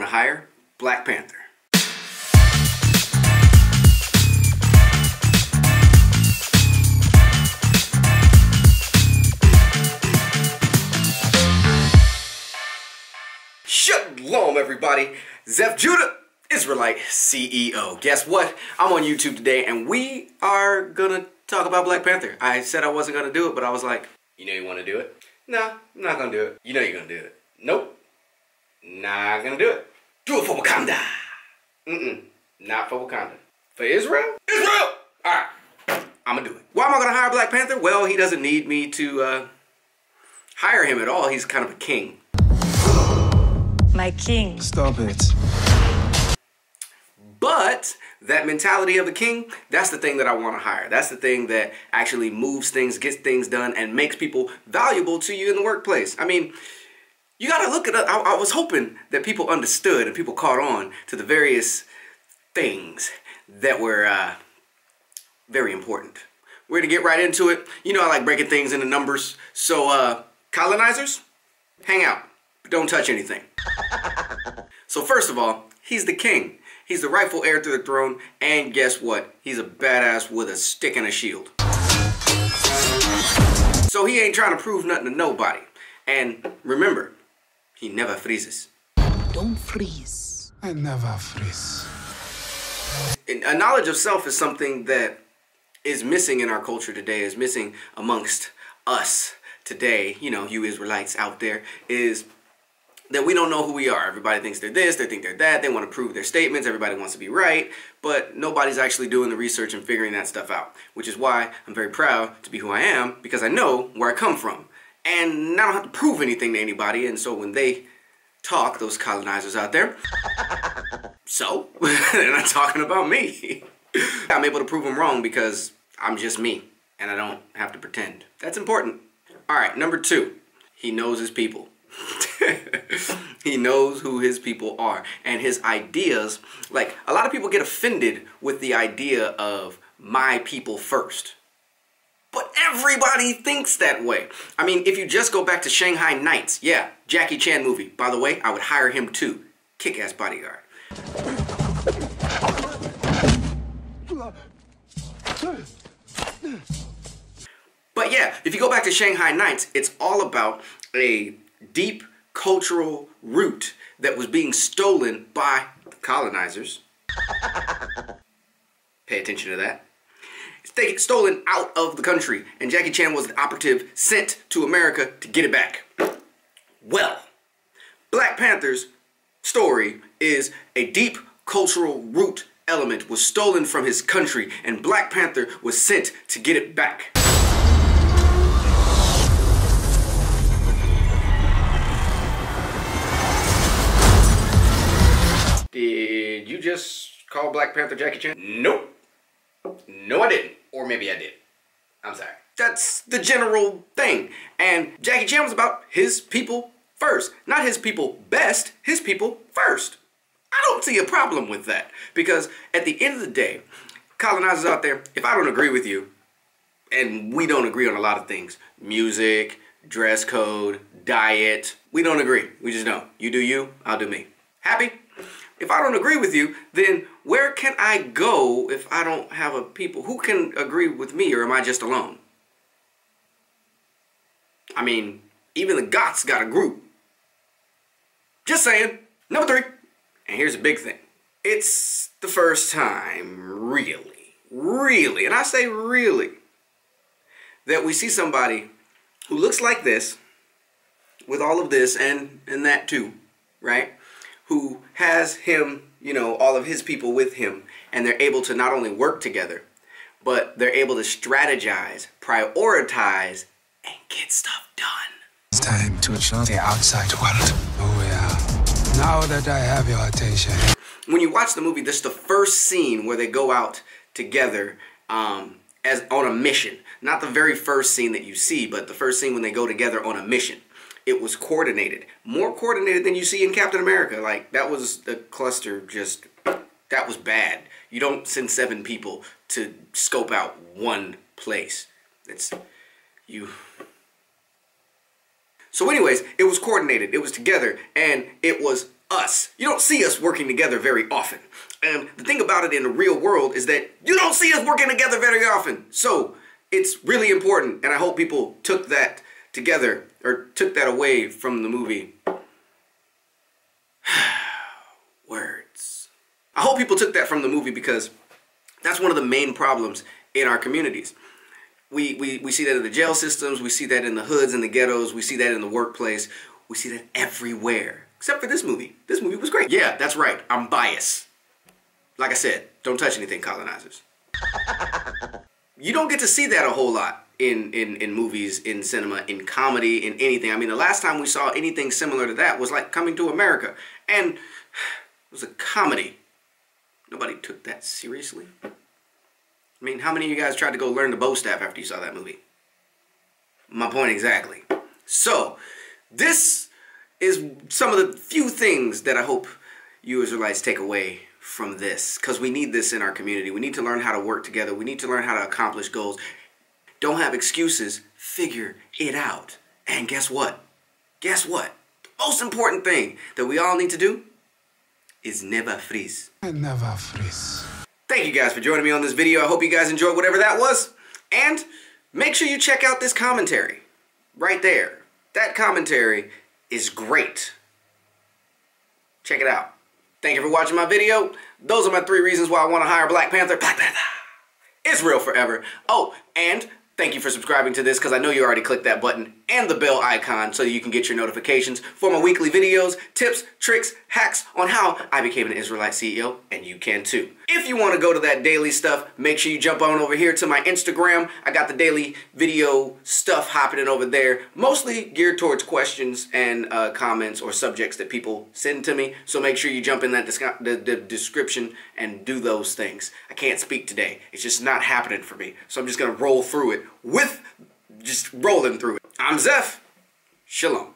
hire Black Panther. Shalom, everybody. Zeph Judah, Israelite CEO. Guess what? I'm on YouTube today, and we are gonna talk about Black Panther. I said I wasn't gonna do it, but I was like, you know you want to do it? Nah, I'm not gonna do it. You know you're gonna do it. Nope. Not gonna do it. Do it for Wakanda. Not for Wakanda. For Israel? Israel! Alright. I'm gonna do it. Why am I gonna hire Black Panther? Well, he doesn't need me to hire him at all. He's kind of a king. My king. Stop it. But that mentality of the king, that's the thing that I want to hire. That's the thing that actually moves things, gets things done, and makes people valuable to you in the workplace. I mean, you got to look at it. I was hoping that people understood and people caught on to the various things that were very important. We're going to get right into it. You know I like breaking things into numbers. So, colonizers, hang out. But don't touch anything. So first of all, he's the king. He's the rightful heir to the throne, and guess what? He's a badass with a stick and a shield. So he ain't trying to prove nothing to nobody. And remember, he never freezes. Don't freeze. I never freeze. A knowledge of self is something that is missing in our culture today, is missing amongst us today, you know, you Israelites out there, is that we don't know who we are. Everybody thinks they're this, they think they're that, they want to prove their statements, everybody wants to be right, but nobody's actually doing the research and figuring that stuff out, which is why I'm very proud to be who I am, because I know where I come from. And I don't have to prove anything to anybody, and so when they talk, those colonizers out there, so, they're not talking about me. I'm able to prove them wrong because I'm just me, and I don't have to pretend. That's important. All right, number 2, he knows his people. He knows who his people are, and his ideas, like a lot of people get offended with the idea of my people first, but everybody thinks that way. I mean, if you just go back to Shanghai Nights, yeah, Jackie Chan movie, by the way, I would hire him too. Kick-ass bodyguard. But yeah, if you go back to Shanghai Nights, it's all about a deep cultural root that was being stolen by the colonizers. Pay attention to that. It's stolen out of the country, and Jackie Chan was the operative sent to America to get it back. Well, Black Panther's story is a deep cultural root element was stolen from his country, and Black Panther was sent to get it back. Did you just call Black Panther Jackie Chan? Nope. No, I didn't. Or maybe I did. I'm sorry. That's the general thing. And Jackie Chan was about his people first. Not his people best, his people first. I don't see a problem with that. Because at the end of the day, colonizers out there, if I don't agree with you, and we don't agree on a lot of things, music, dress code, diet, we don't agree. We just don't. You do you, I'll do me. Happy? If I don't agree with you, then where can I go if I don't have a people? Who can agree with me, or am I just alone? I mean, even the Goths got a group. Just saying. Number 3. And here's a big thing. It's the first time, really, and I say really, that we see somebody who looks like this, with all of this and that too, right? Who has him, you know, all of his people with him, and they're able to not only work together, but they're able to strategize, prioritize, and get stuff done. It's time to explore the outside world. Oh yeah. Now that I have your attention. When you watch the movie, this is the first scene where they go out together as on a mission. Not the very first scene that you see, but the first scene when they go together on a mission. It was coordinated. More coordinated than you see in Captain America. Like, that was the cluster just, that was bad. You don't send 7 people to scope out one place. It's, you. So anyways, it was coordinated. It was together. And it was us. You don't see us working together very often. And the thing about it in the real world is that you don't see us working together very often. So it's really important, and I hope people took that together, or took that away from the movie. Words. I hope people took that from the movie, because that's one of the main problems in our communities. We see that in the jail systems, we see that in the hoods and the ghettos, we see that in the workplace, we see that everywhere. Except for this movie. This movie was great. Yeah, that's right. I'm biased. Like I said, don't touch anything, colonizers. You don't get to see that a whole lot in movies, in cinema, in comedy, in anything. I mean, the last time we saw anything similar to that was like Coming to America. And it was a comedy. Nobody took that seriously. I mean, how many of you guys tried to go learn the bow staff after you saw that movie? My point exactly. So, this is some of the few things that I hope you Israelites take away from this, because we need this in our community. We need to learn how to work together. We need to learn how to accomplish goals. Don't have excuses. Figure it out. And guess what? Guess what? The most important thing that we all need to do is never freeze. I never freeze. Thank you guys for joining me on this video. I hope you guys enjoyed whatever that was. And make sure you check out this commentary right there. That commentary is great. Check it out. Thank you for watching my video. Those are my 3 reasons why I want to hire Black Panther. Black Panther. Israel forever. Oh, and thank you for subscribing to this, because I know you already clicked that button and the bell icon so you can get your notifications for my weekly videos, tips, tricks, hacks on how I became an Israelite CEO, and you can too. If you want to go to that daily stuff, make sure you jump on over here to my Instagram. I got the daily video stuff happening over there, mostly geared towards questions and comments or subjects that people send to me. So make sure you jump in that the description and do those things. I can't speak today. It's just not happening for me. So I'm just going to roll through it with just rolling through it. I'm Zeph. Shalom.